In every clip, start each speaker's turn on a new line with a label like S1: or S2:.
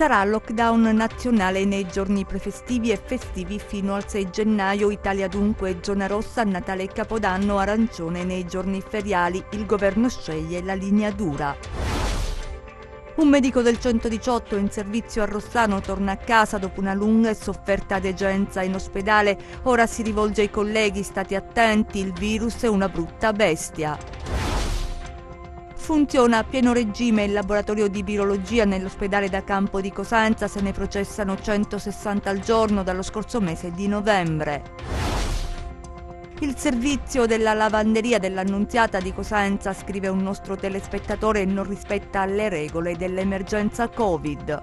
S1: Sarà lockdown nazionale nei giorni prefestivi e festivi fino al 6 gennaio. Italia dunque zona rossa a Natale e Capodanno, arancione nei giorni feriali. Il governo sceglie la linea dura. Un medico del 118 in servizio a Rossano torna a casa dopo una lunga e sofferta degenza in ospedale. Ora si rivolge ai colleghi: state attenti, il virus è una brutta bestia. Funziona a pieno regime il laboratorio di virologia nell'ospedale da campo di Cosenza, se ne processano 160 al giorno dallo scorso mese di novembre. Il servizio della lavanderia dell'Annunziata di Cosenza, scrive un nostro telespettatore, non rispetta le regole dell'emergenza Covid.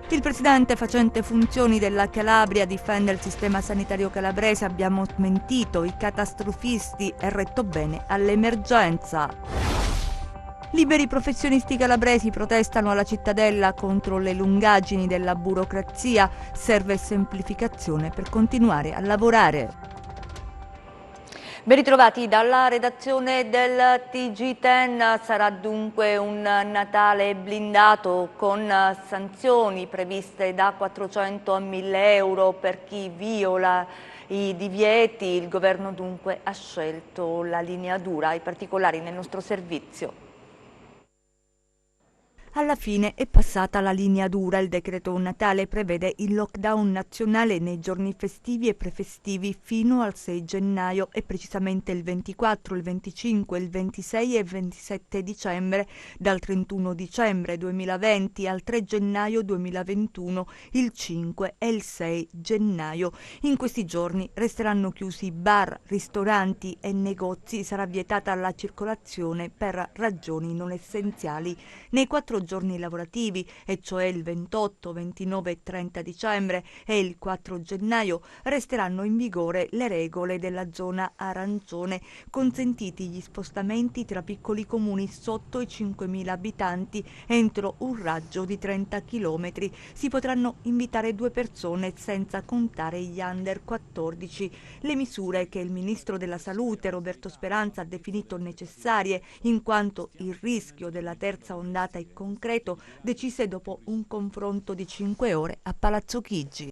S1: Il presidente facente funzioni della Calabria difende il sistema sanitario calabrese: abbiamo smentito i catastrofisti e retto bene all'emergenza. Liberi professionisti calabresi protestano alla Cittadella contro le lungaggini della burocrazia. Serve semplificazione per continuare a lavorare. Ben ritrovati dalla redazione del TG10. Sarà dunque un Natale blindato con sanzioni previste da 400 a 1000 euro per chi viola i divieti. Il governo dunque ha scelto la linea dura. I particolari nel nostro servizio. Alla fine è passata la linea dura. Il decreto Natale prevede il lockdown nazionale nei giorni festivi e prefestivi fino al 6 gennaio e precisamente il 24, il 25, il 26 e il 27 dicembre, dal 31 dicembre 2020 al 3 gennaio 2021, il 5 e il 6 gennaio. In questi giorni resteranno chiusi bar, ristoranti e negozi. Sarà vietata la circolazione per ragioni non essenziali. Nei 4 giorni lavorativi, e cioè il 28, 29 e 30 dicembre e il 4 gennaio, resteranno in vigore le regole della zona arancione. Consentiti gli spostamenti tra piccoli comuni sotto i 5.000 abitanti entro un raggio di 30 km. Si potranno invitare 2 persone senza contare gli under 14. Le misure che il ministro della Salute Roberto Speranza ha definito necessarie in quanto il rischio della terza ondata è concreto, decise dopo un confronto di 5 ore a Palazzo Chigi.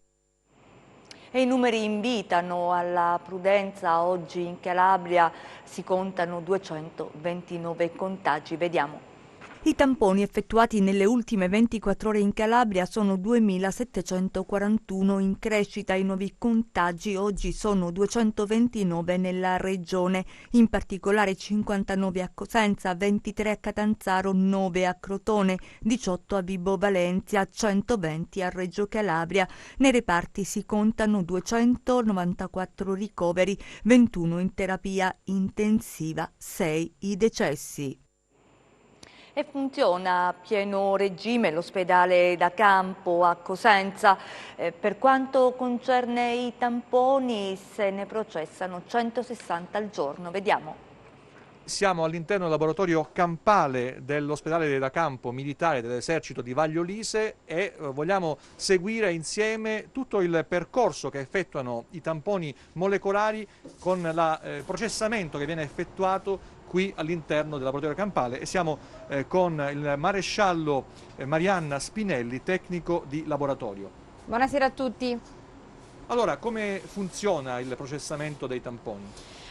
S1: E i numeri invitano alla prudenza. Oggi in Calabria si contano 229 contagi. Vediamo. I tamponi effettuati nelle ultime 24 ore in Calabria sono 2.741, in crescita i nuovi contagi. Oggi sono 229 nella regione, in particolare 59 a Cosenza, 23 a Catanzaro, 9 a Crotone, 18 a Vibo Valentia, 120 a Reggio Calabria. Nei reparti si contano 294 ricoveri, 21 in terapia intensiva, 6 i decessi. E funziona a pieno regime l'ospedale da campo a Cosenza. Per quanto concerne i tamponi, se ne processano 160 al giorno. Vediamo.
S2: Siamo all'interno del laboratorio campale dell'ospedale da campo militare dell'esercito di Vagliolise e vogliamo seguire insieme tutto il percorso che effettuano i tamponi molecolari con il processamento che viene effettuato qui all'interno del laboratorio campale, e siamo con il maresciallo Marianna Spinelli, tecnico di laboratorio.
S3: Buonasera a tutti.
S2: Allora, come funziona il processamento dei tamponi?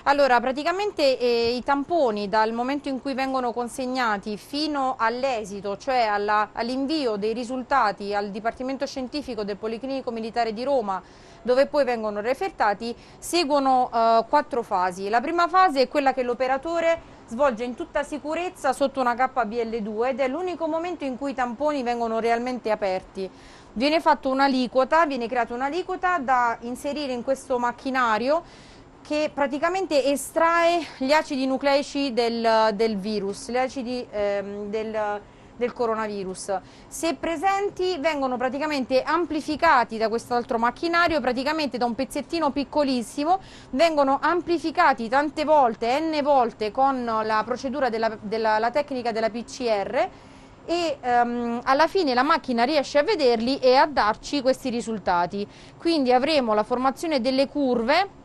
S3: Allora, praticamente i tamponi dal momento in cui vengono consegnati fino all'esito, cioè all'invio dei risultati al Dipartimento Scientifico del Policlinico Militare di Roma, dove poi vengono refertati, seguono 4 fasi. La prima fase è quella che l'operatore svolge in tutta sicurezza sotto una KBL2 ed è l'unico momento in cui i tamponi vengono realmente aperti. Viene fatta un'aliquota, viene creata un'aliquota da inserire in questo macchinario che praticamente estrae gli acidi nucleici del virus, gli acidi del coronavirus. Se presenti vengono praticamente amplificati da quest'altro macchinario, praticamente da un pezzettino piccolissimo, vengono amplificati tante volte, n volte con la procedura la tecnica della PCR e alla fine la macchina riesce a vederli e a darci questi risultati. Quindi avremo la formazione delle curve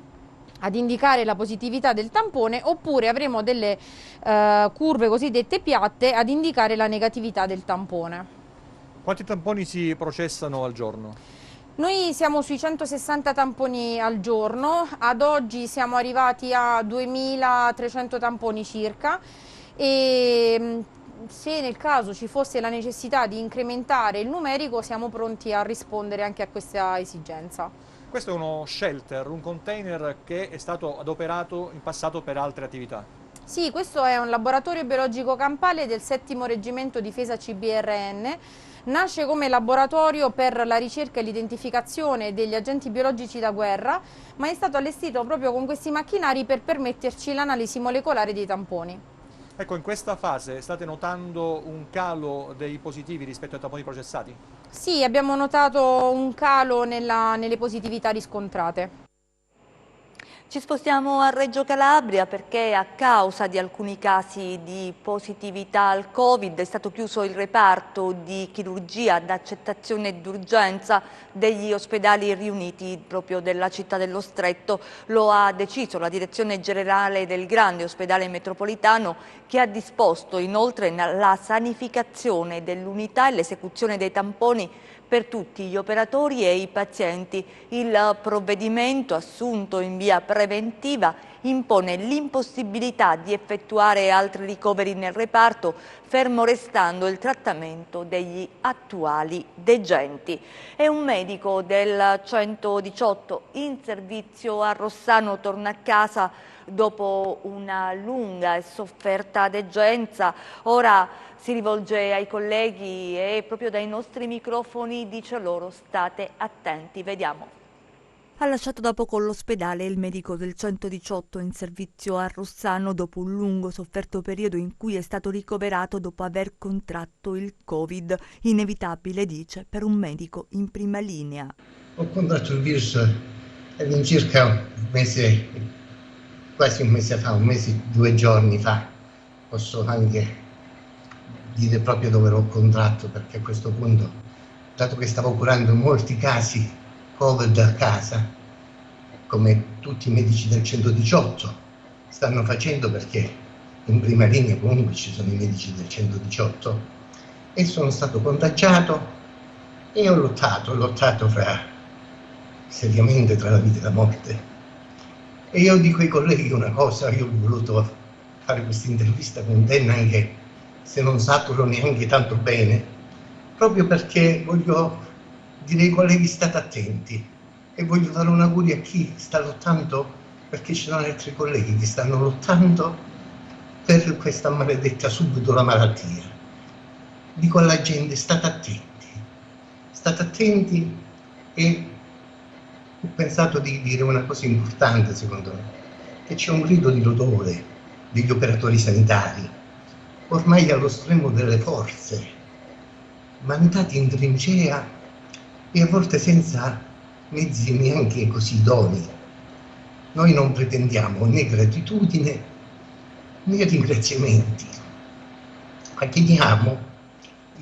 S3: ad indicare la positività del tampone, oppure avremo delle curve cosiddette piatte ad indicare la negatività del tampone.
S2: Quanti tamponi si processano al giorno?
S3: Noi siamo sui 160 tamponi al giorno, ad oggi siamo arrivati a 2300 tamponi circa e se nel caso ci fosse la necessità di incrementare il numerico siamo pronti a rispondere anche a questa esigenza.
S2: Questo è uno shelter, un container che è stato adoperato in passato per altre attività.
S3: Sì, questo è un laboratorio biologico campale del 7° Reggimento Difesa CBRN. Nasce come laboratorio per la ricerca e l'identificazione degli agenti biologici da guerra, ma è stato allestito proprio con questi macchinari per permetterci l'analisi molecolare dei tamponi.
S2: Ecco, in questa fase state notando un calo dei positivi rispetto ai tamponi processati?
S3: Sì, abbiamo notato un calo nelle positività riscontrate.
S1: Ci spostiamo a Reggio Calabria perché a causa di alcuni casi di positività al Covid è stato chiuso il reparto di chirurgia d'accettazione d'urgenza degli ospedali riuniti proprio della città dello Stretto. Lo ha deciso la direzione generale del grande ospedale metropolitano, che ha disposto inoltre la sanificazione dell'unità e l'esecuzione dei tamponi per tutti gli operatori e i pazienti. Il provvedimento, assunto in via preventiva, impone l'impossibilità di effettuare altri ricoveri nel reparto, fermo restando il trattamento degli attuali degenti. E un medico del 118 in servizio a Rossano torna a casa dopo una lunga e sofferta degenza. Ora si rivolge ai colleghi e proprio dai nostri microfoni dice loro: state attenti. Vediamo. Ha lasciato da poco l'ospedale il medico del 118 in servizio a Rossano dopo un lungo sofferto periodo in cui è stato ricoverato dopo aver contratto il Covid. Inevitabile, dice, per un medico in prima linea.
S4: Ho contratto il virus all'incirca un mese, quasi un mese fa, 2 giorni fa. Posso anche dire proprio dove l'ho contratto, perché a questo punto, dato che stavo curando molti casi Covid a casa, come tutti i medici del 118 stanno facendo, perché in prima linea comunque ci sono i medici del 118, e sono stato contagiato e ho lottato seriamente tra la vita e la morte. E io dico ai colleghi una cosa: io ho voluto fare questa intervista con te, anche se non saturo neanche tanto bene, proprio perché voglio dire ai colleghi: state attenti, e voglio fare un augurio a chi sta lottando, perché ci sono altri colleghi che stanno lottando per questa maledetta subito la malattia. Dico alla gente: state attenti, e ho pensato di dire una cosa importante, secondo me, che c'è un grido di dolore degli operatori sanitari, ormai allo stremo delle forze, mandati in trincea e a volte senza mezzi neanche così idonei. Noi non pretendiamo né gratitudine né ringraziamenti, ma chiediamo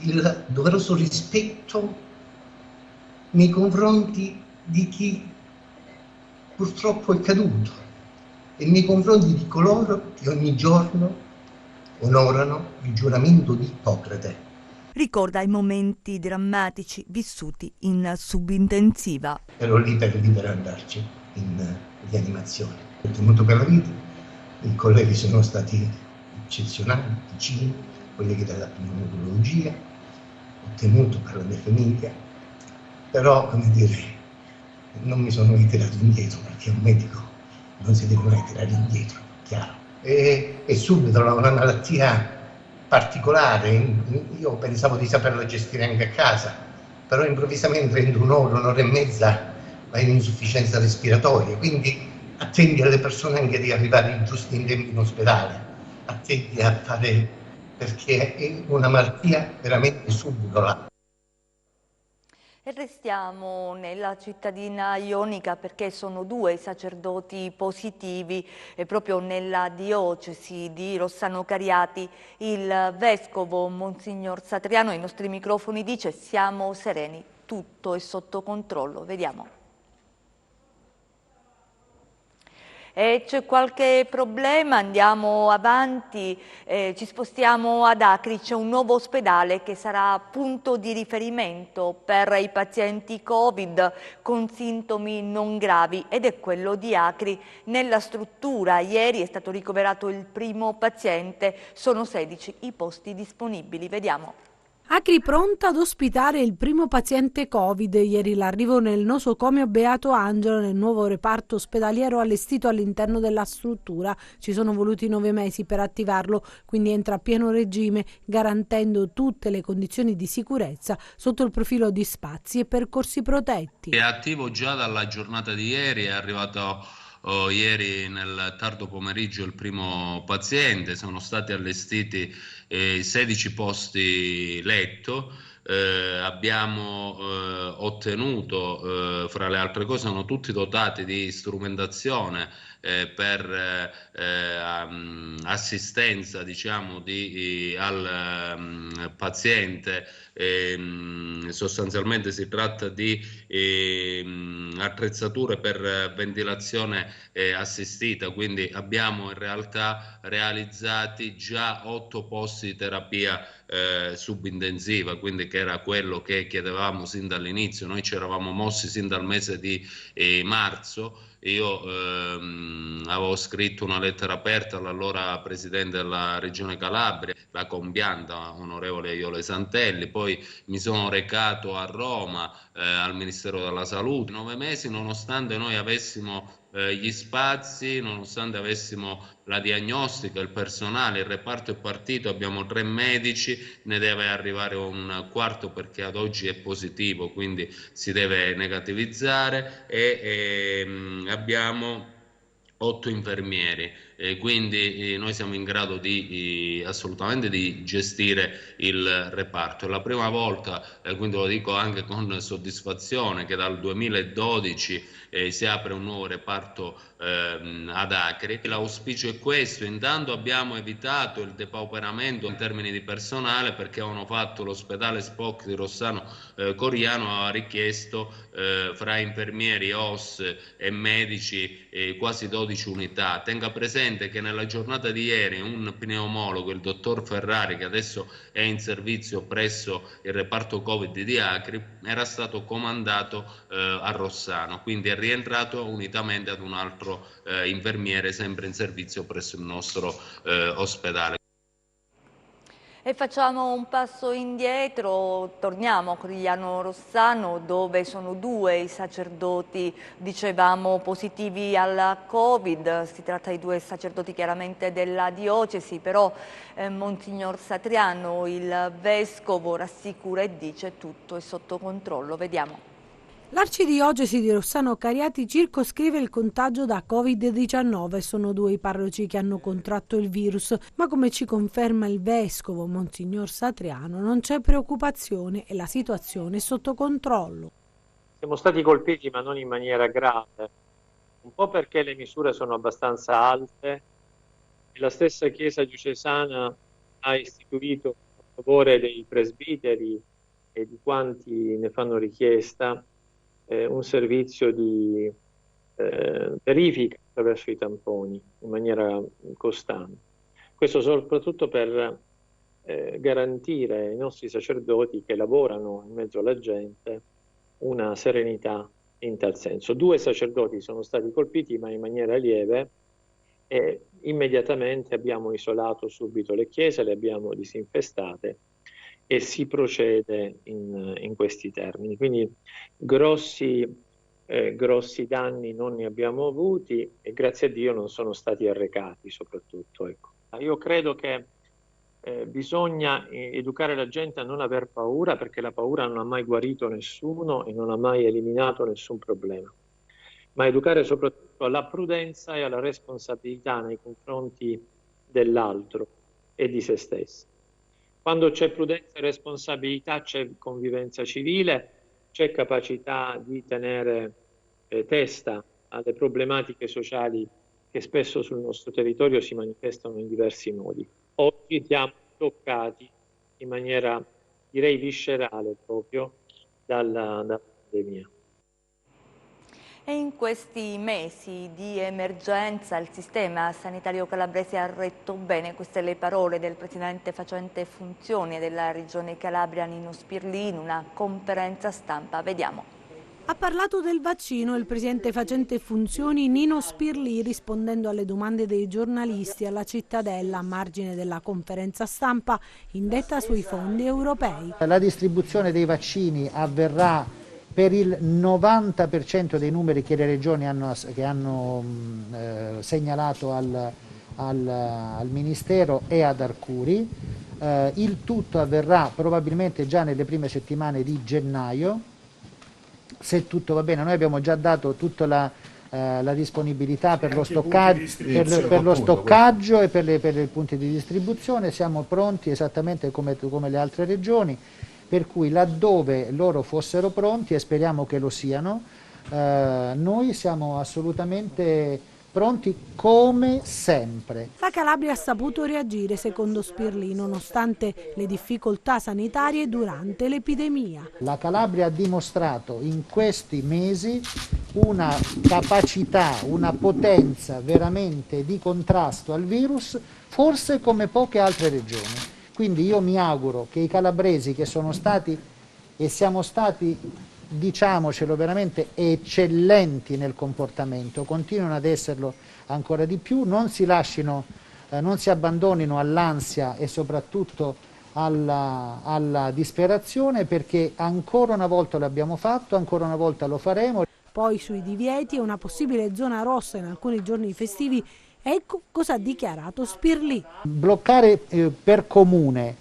S4: il doveroso rispetto nei confronti di chi purtroppo è caduto e nei confronti di coloro che ogni giorno onorano il giuramento di Ippocrate.
S1: Ricorda i momenti drammatici vissuti in subintensiva.
S4: Ero lì per andarci in rianimazione. Ho temuto per la vita, i colleghi sono stati eccezionali, vicini, colleghi della pneumologia, ho temuto per la mia famiglia, però, come dire, non mi sono ritirato indietro, perché un medico non si deve mai tirare indietro, chiaro. E subito una malattia particolare, io pensavo di saperla gestire anche a casa, però improvvisamente entro un'ora e mezza vai in insufficienza respiratoria, quindi attendi alle persone anche di arrivare giusto in tempo in ospedale, attendi a fare, perché è una malattia veramente subdola.
S1: E restiamo nella cittadina ionica perché sono 2 i sacerdoti positivi proprio nella diocesi di Rossano Cariati. Il vescovo Monsignor Satriano ai nostri microfoni dice: siamo sereni, tutto è sotto controllo. Vediamo. C'è qualche problema? Andiamo avanti, ci spostiamo ad Acri, c'è un nuovo ospedale che sarà punto di riferimento per i pazienti Covid con sintomi non gravi ed è quello di Acri. Nella struttura ieri è stato ricoverato il primo paziente, sono 16 i posti disponibili. Vediamo.
S5: Acri pronta ad ospitare il primo paziente Covid. Ieri l'arrivo nel nosocomio Beato Angelo nel nuovo reparto ospedaliero allestito all'interno della struttura. Ci sono voluti 9 mesi per attivarlo, quindi entra a pieno regime, garantendo tutte le condizioni di sicurezza sotto il profilo di spazi e percorsi protetti.
S6: È attivo già dalla giornata di ieri, è arrivato ieri nel tardo pomeriggio il primo paziente, sono stati allestiti 16 posti letto. Abbiamo ottenuto, fra le altre cose, sono tutti dotati di strumentazione per assistenza, diciamo, al paziente. Sostanzialmente si tratta di attrezzature per ventilazione assistita, quindi abbiamo in realtà realizzati già 8 posti di terapia subintensiva, quindi che era quello che chiedevamo sin dall'inizio. Noi ci eravamo mossi sin dal mese di marzo. Io avevo scritto una lettera aperta all'allora presidente della regione Calabria, la compianta onorevole Iole Santelli, poi mi sono recato a Roma al Ministero della Salute. 9 mesi, nonostante noi avessimo gli spazi, nonostante avessimo la diagnostica, il personale, il reparto è partito, abbiamo 3 medici, ne deve arrivare un quarto perché ad oggi è positivo, quindi si deve negativizzare, e abbiamo 8 infermieri, quindi noi siamo in grado assolutamente di gestire il reparto. È la prima volta, quindi lo dico anche con soddisfazione, che dal 2012 si apre un nuovo reparto ad Acri. L'auspicio è questo: intanto abbiamo evitato il depauperamento in termini di personale, perché avevano fatto l'ospedale Spock di Rossano Coriano, aveva richiesto fra infermieri, OS e medici quasi 12 unità. Tenga presente che nella giornata di ieri un pneumologo, il dottor Ferrari, che adesso è in servizio presso il reparto Covid di Acri, era stato comandato a Rossano, quindi è rientrato unitamente ad un altro infermiere sempre in servizio presso il nostro ospedale.
S1: E facciamo un passo indietro, torniamo a Corigliano Rossano, dove sono 2 i sacerdoti, dicevamo, positivi al Covid. Si tratta di 2 sacerdoti chiaramente della diocesi, però Monsignor Satriano, il vescovo, rassicura e dice tutto è sotto controllo. Vediamo.
S5: L'arcidiocesi di Rossano Cariati circoscrive il contagio da Covid-19. Sono 2 i parroci che hanno contratto il virus, ma come ci conferma il vescovo Monsignor Satriano, non c'è preoccupazione e la situazione è sotto controllo.
S7: Siamo stati colpiti, ma non in maniera grave, un po' perché le misure sono abbastanza alte e la stessa Chiesa diocesana ha istituito a favore dei presbiteri e di quanti ne fanno richiesta un servizio di verifica attraverso i tamponi in maniera costante. Questo soprattutto per garantire ai nostri sacerdoti che lavorano in mezzo alla gente una serenità in tal senso. 2 sacerdoti sono stati colpiti, ma in maniera lieve, e immediatamente abbiamo isolato subito le chiese, le abbiamo disinfestate e si procede in questi termini. Quindi grossi danni non ne abbiamo avuti e grazie a Dio non sono stati arrecati soprattutto. Ecco. Io credo che bisogna educare la gente a non aver paura, perché la paura non ha mai guarito nessuno e non ha mai eliminato nessun problema, ma educare soprattutto alla prudenza e alla responsabilità nei confronti dell'altro e di se stessi. Quando c'è prudenza e responsabilità c'è convivenza civile, c'è capacità di tenere testa alle problematiche sociali che spesso sul nostro territorio si manifestano in diversi modi. Oggi siamo toccati in maniera, direi, viscerale proprio dalla pandemia.
S1: E in questi mesi di emergenza il sistema sanitario calabrese ha retto bene, queste le parole del presidente facente funzioni della Regione Calabria Nino Spirlì in una conferenza stampa. Vediamo.
S5: Ha parlato del vaccino il presidente facente funzioni Nino Spirlì rispondendo alle domande dei giornalisti alla Cittadella a margine della conferenza stampa indetta sui fondi europei.
S8: La distribuzione dei vaccini avverrà per il 90% dei numeri che le regioni hanno segnalato al Ministero e ad Arcuri. Il tutto avverrà probabilmente già nelle prime settimane di gennaio, se tutto va bene. Noi abbiamo già dato tutta la disponibilità per lo stoccaggio e per i punti di distribuzione. Siamo pronti esattamente come le altre regioni, per cui laddove loro fossero pronti, e speriamo che lo siano, noi siamo assolutamente pronti come sempre.
S5: La Calabria ha saputo reagire, secondo Spirlì, nonostante le difficoltà sanitarie durante l'epidemia.
S8: La Calabria ha dimostrato in questi mesi una capacità, una potenza veramente di contrasto al virus, forse come poche altre regioni. Quindi io mi auguro che i calabresi, che sono stati e siamo stati, diciamocelo, veramente eccellenti nel comportamento, continuino ad esserlo ancora di più, non si lascino, non si abbandonino all'ansia e soprattutto alla disperazione, perché ancora una volta l'abbiamo fatto, ancora una volta lo faremo.
S5: Poi sui divieti e una possibile zona rossa in alcuni giorni festivi. Ecco cosa ha dichiarato Spirlì.
S8: Bloccare per comune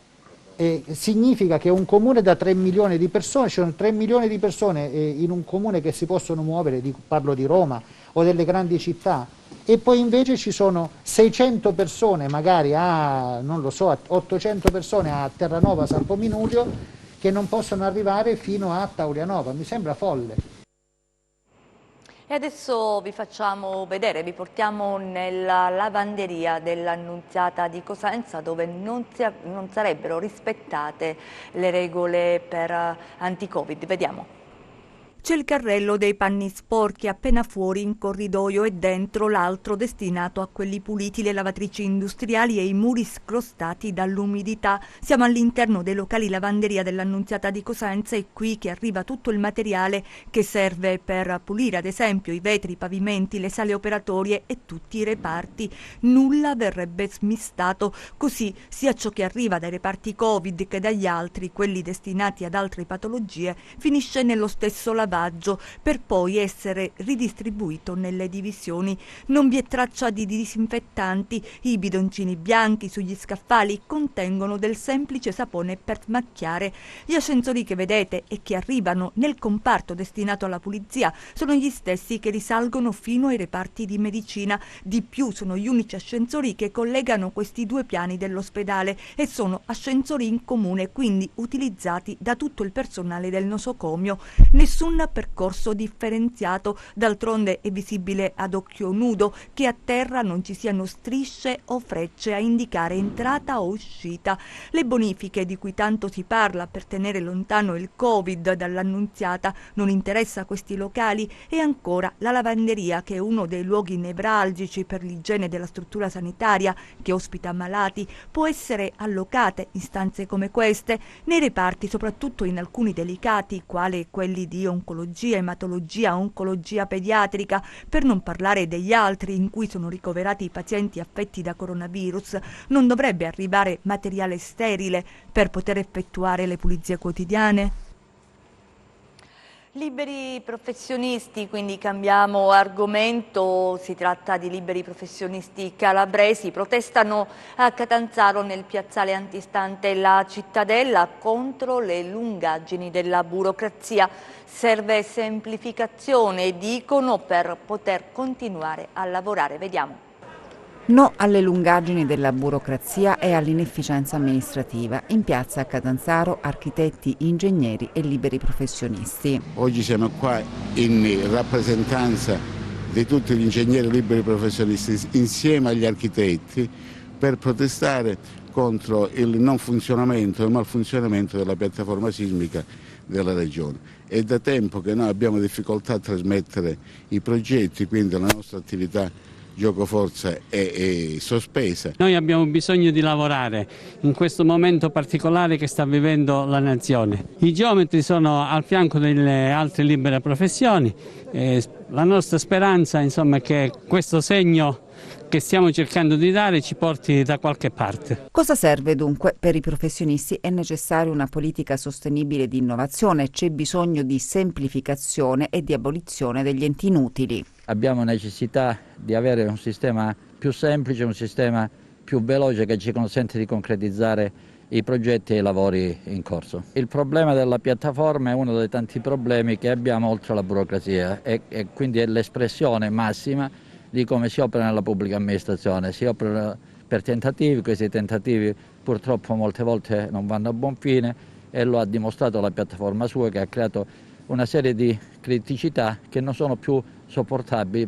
S8: significa che un comune da 3 milioni di persone, ci sono 3 milioni di persone in un comune che si possono muovere, parlo di Roma o delle grandi città, e poi invece ci sono 600 persone, magari non lo so, 800 persone a Terranova, San Pominulio, che non possono arrivare fino a Taurianova. Mi sembra folle.
S1: E adesso vi facciamo vedere, vi portiamo nella lavanderia dell'Annunziata di Cosenza, dove non sarebbero rispettate le regole per anti-Covid. Vediamo. C'è il carrello dei panni sporchi appena fuori in corridoio e dentro l'altro destinato a quelli puliti, le lavatrici industriali e i muri scrostati dall'umidità. Siamo all'interno dei locali lavanderia dell'Annunziata di Cosenza, e qui che arriva tutto il materiale che serve per pulire, ad esempio i vetri, i pavimenti, le sale operatorie e tutti i reparti. Nulla verrebbe smistato, così sia ciò che arriva dai reparti Covid che dagli altri, quelli destinati ad altre patologie, finisce nello stesso lavaggio per poi essere ridistribuito nelle divisioni. Non vi è traccia di disinfettanti, i bidoncini bianchi sugli scaffali contengono del semplice sapone per smacchiare. Gli ascensori che vedete e che arrivano nel comparto destinato alla pulizia sono gli stessi che risalgono fino ai reparti di medicina. Di più, sono gli unici ascensori che collegano questi due piani dell'ospedale e sono ascensori in comune, quindi utilizzati da tutto il personale del nosocomio. Nessun percorso differenziato, d'altronde è visibile ad occhio nudo che a terra non ci siano strisce o frecce a indicare entrata o uscita. Le bonifiche di cui tanto si parla per tenere lontano il Covid dall'Annunziata non interessa questi locali, e ancora la lavanderia, che è uno dei luoghi nevralgici per l'igiene della struttura sanitaria che ospita malati, può essere allocate in stanze come queste, nei reparti soprattutto in alcuni delicati quali quelli di oncologia, ematologia, oncologia pediatrica, per non parlare degli altri in cui sono ricoverati i pazienti affetti da coronavirus. Non dovrebbe arrivare materiale sterile per poter effettuare le pulizie quotidiane? Liberi professionisti, quindi cambiamo argomento, si tratta di liberi professionisti calabresi, protestano a Catanzaro nel piazzale antistante la Cittadella contro le lungaggini della burocrazia. Serve semplificazione, dicono, per poter continuare a lavorare. Vediamo.
S9: No alle lungaggini della burocrazia e all'inefficienza amministrativa. In piazza a Catanzaro architetti, ingegneri e liberi professionisti.
S10: Oggi siamo qua in rappresentanza di tutti gli ingegneri liberi professionisti insieme agli architetti per protestare contro il non funzionamento e il malfunzionamento della piattaforma sismica della Regione. È da tempo che noi abbiamo difficoltà a trasmettere i progetti, quindi la nostra attività giocoforza è sospesa.
S11: Noi abbiamo bisogno di lavorare in questo momento particolare che sta vivendo la nazione. I geometri sono al fianco delle altre libere professioni. La nostra speranza, insomma, è che questo segno che stiamo cercando di dare ci porti da qualche parte.
S9: Cosa serve dunque? Per i professionisti è necessaria una politica sostenibile di innovazione, c'è bisogno di semplificazione e di abolizione degli enti inutili.
S12: Abbiamo necessità di avere un sistema più semplice, un sistema più veloce che ci consente di concretizzare i progetti e i lavori in corso. Il problema della piattaforma è uno dei tanti problemi che abbiamo oltre alla burocrazia e quindi è l'espressione massima di come si opera nella pubblica amministrazione. Si opera per tentativi, questi tentativi purtroppo molte volte non vanno a buon fine e lo ha dimostrato la piattaforma sua, che ha creato una serie di criticità che non sono più sopportabili.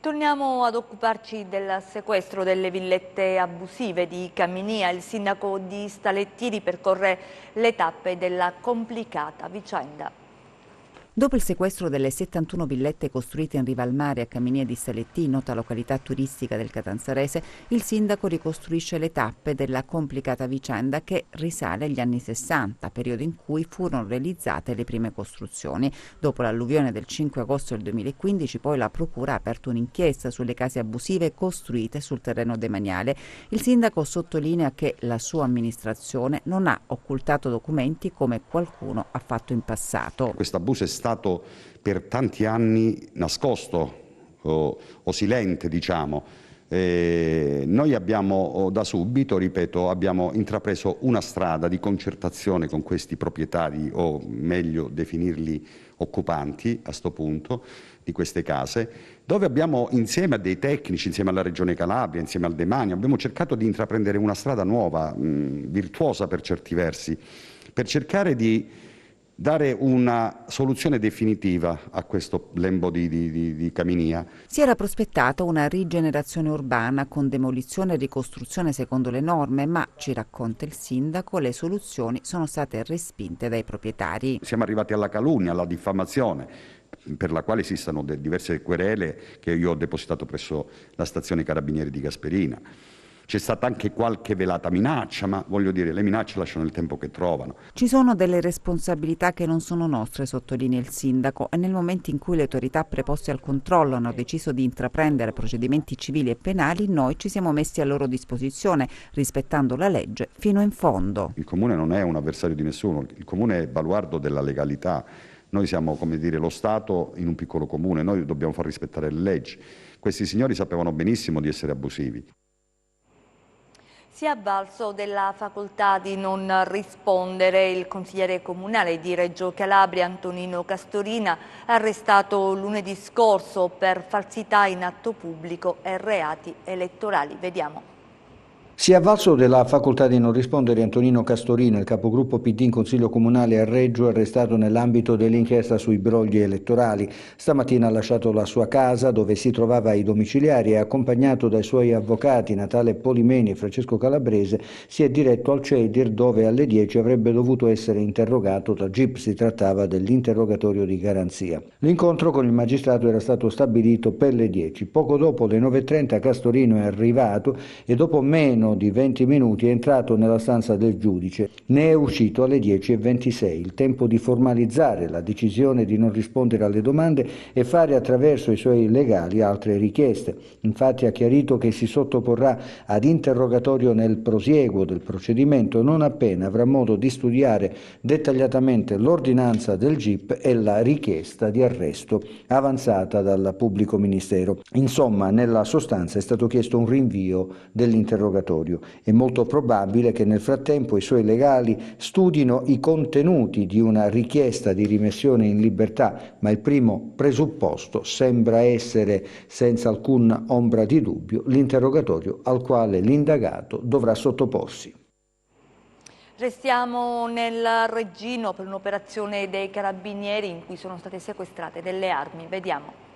S1: Torniamo ad occuparci del sequestro delle villette abusive di Caminia. Il sindaco di Staletti ripercorre le tappe della complicata vicenda.
S9: Dopo il sequestro delle 71 villette costruite in riva al mare a Caminia di Staletti, nota località turistica del Catanzarese, il sindaco ricostruisce le tappe della complicata vicenda che risale agli anni 60, periodo in cui furono realizzate le prime costruzioni. Dopo l'alluvione del 5 agosto del 2015, poi la procura ha aperto un'inchiesta sulle case abusive costruite sul terreno demaniale. Il sindaco sottolinea che la sua amministrazione non ha occultato documenti come qualcuno ha fatto in passato.
S13: Questo abuso è stato per tanti anni nascosto o silente, diciamo. Noi abbiamo da subito, ripeto, abbiamo intrapreso una strada di concertazione con questi proprietari, o meglio definirli occupanti a sto punto, di queste case, dove abbiamo insieme a dei tecnici, insieme alla Regione Calabria, insieme al Demanio, abbiamo cercato di intraprendere una strada nuova, virtuosa per certi versi, per cercare di dare una soluzione definitiva a questo lembo di Caminia.
S9: Si era prospettata una rigenerazione urbana con demolizione e ricostruzione secondo le norme, ma, ci racconta il sindaco, le soluzioni sono state respinte dai proprietari.
S13: Siamo arrivati alla calunnia, alla diffamazione, per la quale esistono diverse querele che io ho depositato presso la stazione Carabinieri di Gasperina. C'è stata anche qualche velata minaccia, ma voglio dire, le minacce lasciano il tempo che trovano.
S9: Ci sono delle responsabilità che non sono nostre, sottolinea il sindaco, e nel momento in cui le autorità preposte al controllo hanno deciso di intraprendere procedimenti civili e penali, noi ci siamo messi a loro disposizione, rispettando la legge fino in fondo.
S13: Il Comune non è un avversario di nessuno, il Comune è baluardo della legalità. Noi siamo, come dire, lo Stato in un piccolo comune, noi dobbiamo far rispettare le leggi. Questi signori sapevano benissimo di essere abusivi.
S1: Si è avvalso della facoltà di non rispondere il consigliere comunale di Reggio Calabria Antonino Castorina, arrestato lunedì scorso per falsità in atto pubblico e reati elettorali. Vediamo.
S14: Si è avvalso della facoltà di non rispondere Antonino Castorino, il capogruppo PD in Consiglio Comunale a Reggio, arrestato nell'ambito dell'inchiesta sui brogli elettorali. Stamattina ha lasciato la sua casa, dove si trovava ai domiciliari, e accompagnato dai suoi avvocati Natale Polimeni e Francesco Calabrese, si è diretto al CEDIR, dove alle 10 avrebbe dovuto essere interrogato dal GIP. Si trattava dell'interrogatorio di garanzia. L'incontro con il magistrato era stato stabilito per le 10. Poco dopo le 9:30 Castorino è arrivato e dopo meno di 20 minuti è entrato nella stanza del giudice. Ne è uscito alle 10:26, il tempo di formalizzare la decisione di non rispondere alle domande e fare attraverso i suoi legali altre richieste. Infatti ha chiarito che si sottoporrà ad interrogatorio nel prosieguo del procedimento non appena avrà modo di studiare dettagliatamente l'ordinanza del GIP e la richiesta di arresto avanzata dal pubblico ministero. Insomma, nella sostanza è stato chiesto un rinvio dell'interrogatorio. È molto probabile che nel frattempo i suoi legali studino i contenuti di una richiesta di rimessione in libertà, ma il primo presupposto sembra essere, senza alcuna ombra di dubbio, l'interrogatorio al quale l'indagato dovrà sottoporsi.
S1: Restiamo nel Reggino per un'operazione dei Carabinieri in cui sono state sequestrate delle armi. Vediamo.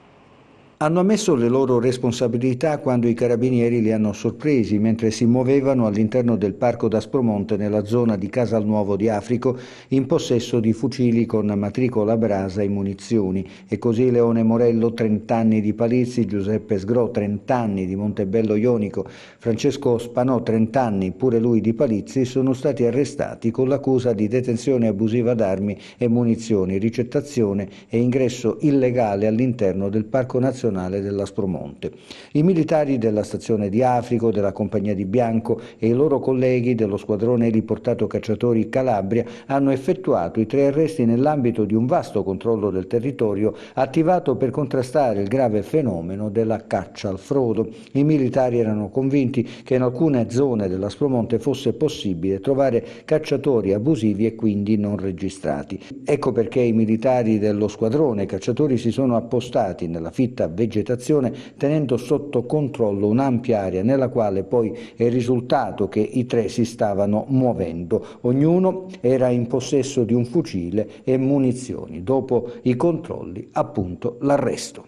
S14: hanno ammesso le loro responsabilità quando i carabinieri li hanno sorpresi mentre si muovevano all'interno del parco d'Aspromonte nella zona di Casalnuovo di Africo in possesso di fucili con matricola brasa e munizioni. E così Leone Morello, 30 anni di Palizzi, Giuseppe Sgro, 30 anni di Montebello Ionico, Francesco Spanò, 30 anni, pure lui di Palizzi, sono stati arrestati con l'accusa di detenzione abusiva d'armi e munizioni, ricettazione e ingresso illegale all'interno del Parco Nazionale dell'Aspromonte. I militari della stazione di Africo, della Compagnia di Bianco e i loro colleghi dello squadrone eliportato cacciatori Calabria hanno effettuato i 3 arresti nell'ambito di un vasto controllo del territorio attivato per contrastare il grave fenomeno della caccia al frodo. I militari erano convinti che in alcune zone dell'Aspromonte fosse possibile trovare cacciatori abusivi e quindi non registrati. Ecco perché i militari dello squadrone cacciatori si sono appostati nella fitta vegetazione tenendo sotto controllo un'ampia area nella quale poi è risultato che i 3 si stavano muovendo. Ognuno era in possesso di un fucile e munizioni. Dopo i controlli, appunto, l'arresto.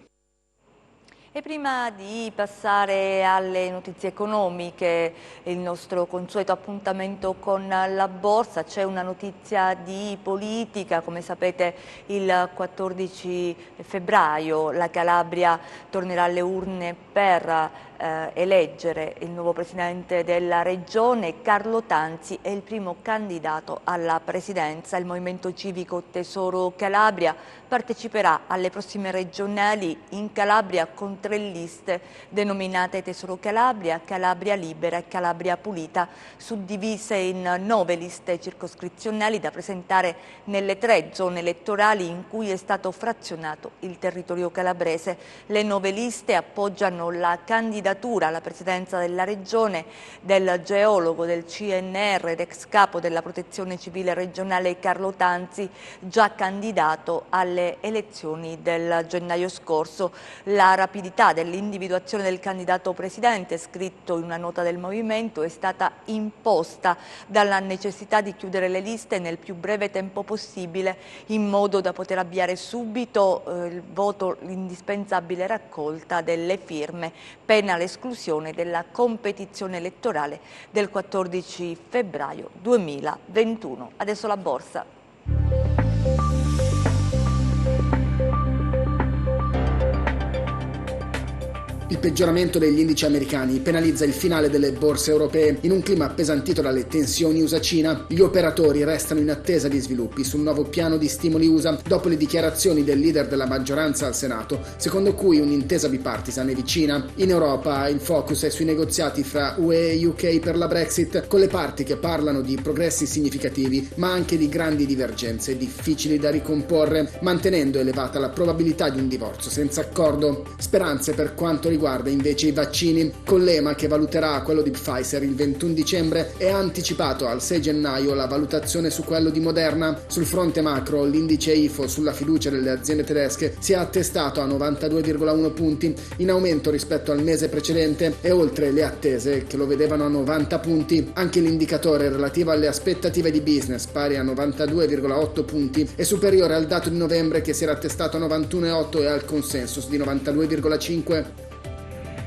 S1: E prima di passare alle notizie economiche, il nostro consueto appuntamento con la borsa, c'è una notizia di politica. Come sapete, il 14 febbraio la Calabria tornerà alle urne per eleggere il nuovo presidente della regione. Carlo Tanzi è il primo candidato alla presidenza. Il Movimento Civico Tesoro Calabria parteciperà alle prossime regionali in Calabria con 3 liste denominate Tesoro Calabria, Calabria Libera e Calabria Pulita, suddivise in 9 liste circoscrizionali da presentare nelle 3 zone elettorali in cui è stato frazionato il territorio calabrese. Le 9 liste appoggiano la candidatura alla presidenza della regione del geologo del CNR ed ex capo della Protezione Civile regionale Carlo Tanzi, già candidato alle elezioni del gennaio scorso. La rapidità dell'individuazione del candidato presidente, scritto in una nota del movimento, è stata imposta dalla necessità di chiudere le liste nel più breve tempo possibile, in modo da poter avviare subito il voto, l'indispensabile raccolta delle firme, pena l'esclusione della competizione elettorale del 14 febbraio 2021. Adesso la borsa.
S15: Il peggioramento degli indici americani penalizza il finale delle borse europee in un clima appesantito dalle tensioni USA-Cina. Gli operatori restano in attesa di sviluppi sul nuovo piano di stimoli USA dopo le dichiarazioni del leader della maggioranza al Senato, secondo cui un'intesa bipartisan è vicina. In Europa il focus è sui negoziati fra UE e UK per la Brexit, con le parti che parlano di progressi significativi ma anche di grandi divergenze difficili da ricomporre, mantenendo elevata la probabilità di un divorzio senza accordo. Speranze per quanto riguarda invece i vaccini, con l'EMA che valuterà quello di Pfizer il 21 dicembre e ha anticipato al 6 gennaio la valutazione su quello di Moderna. Sul fronte macro l'indice IFO sulla fiducia delle aziende tedesche si è attestato a 92,1 punti, in aumento rispetto al mese precedente e oltre le attese che lo vedevano a 90 punti. Anche l'indicatore relativo alle aspettative di business, pari a 92,8 punti, è superiore al dato di novembre che si era attestato a 91,8 e al consensus di 92,5.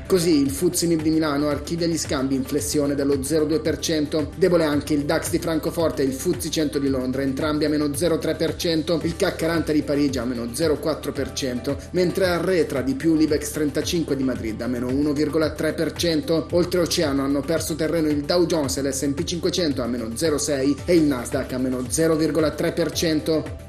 S15: Così il FTSE MIB di Milano archivia gli scambi in flessione dello 0,2%, debole anche il DAX di Francoforte e il FTSE 100 di Londra, entrambi a meno 0,3%, il CAC 40 di Parigi a meno 0,4%, mentre arretra di più l'Ibex 35 di Madrid a meno 1,3%. Oltreoceano hanno perso terreno il Dow Jones e l'S&P 500 a meno 0,6% e il Nasdaq a meno 0,3%.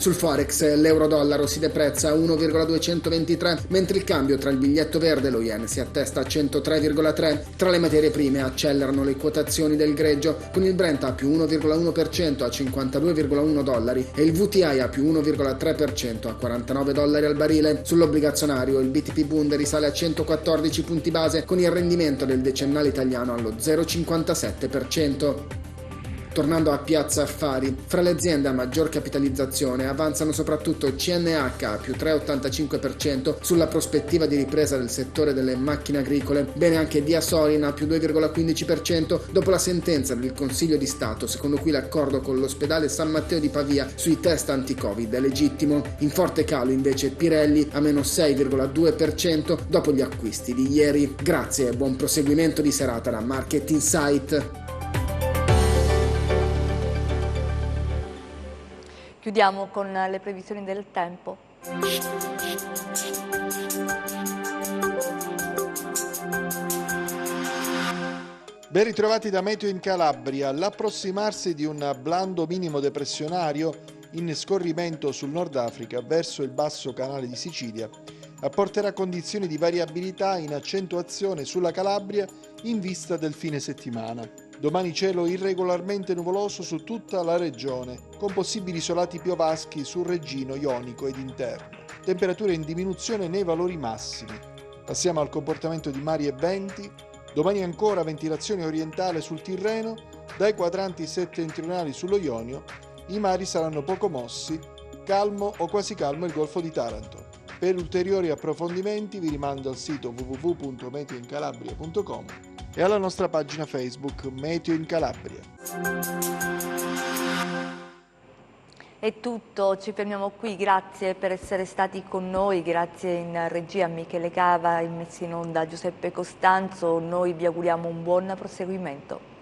S15: Sul Forex l'euro-dollaro si deprezza a 1,223, mentre il cambio tra il biglietto verde e lo yen si attesta a 103,3. Tra le materie prime accelerano le quotazioni del greggio, con il Brent a più 1,1% a 52,1 dollari e il VTI a più 1,3% a 49 dollari al barile. Sull'obbligazionario il BTP Bund risale a 114 punti base, con il rendimento del decennale italiano allo 0,57%. Tornando a Piazza Affari, fra le aziende a maggior capitalizzazione avanzano soprattutto CNH più 3,85% sulla prospettiva di ripresa del settore delle macchine agricole, bene anche Diasorina più 2,15% dopo la sentenza del Consiglio di Stato secondo cui l'accordo con l'ospedale San Matteo di Pavia sui test anti-Covid è legittimo. In forte calo invece Pirelli a meno 6,2% dopo gli acquisti di ieri. Grazie e buon proseguimento di serata da Market Insight.
S1: Chiudiamo con le previsioni del tempo.
S16: Ben ritrovati da Meteo in Calabria. L'approssimarsi di un blando minimo depressionario in scorrimento sul Nord Africa verso il basso canale di Sicilia apporterà condizioni di variabilità in accentuazione sulla Calabria in vista del fine settimana. Domani cielo irregolarmente nuvoloso su tutta la regione, con possibili isolati piovaschi sul Reggino, Ionico ed interno. Temperature in diminuzione nei valori massimi. Passiamo al comportamento di mari e venti. Domani ancora ventilazione orientale sul Tirreno, dai quadranti settentrionali sullo Ionio. I mari saranno poco mossi, calmo o quasi calmo il Golfo di Taranto. Per ulteriori approfondimenti vi rimando al sito www.meteoincalabria.com e alla nostra pagina Facebook Meteo in Calabria.
S1: È tutto, ci fermiamo qui, grazie per essere stati con noi, grazie in regia a Michele Cava, in messa in onda Giuseppe Costanzo, noi vi auguriamo un buon proseguimento.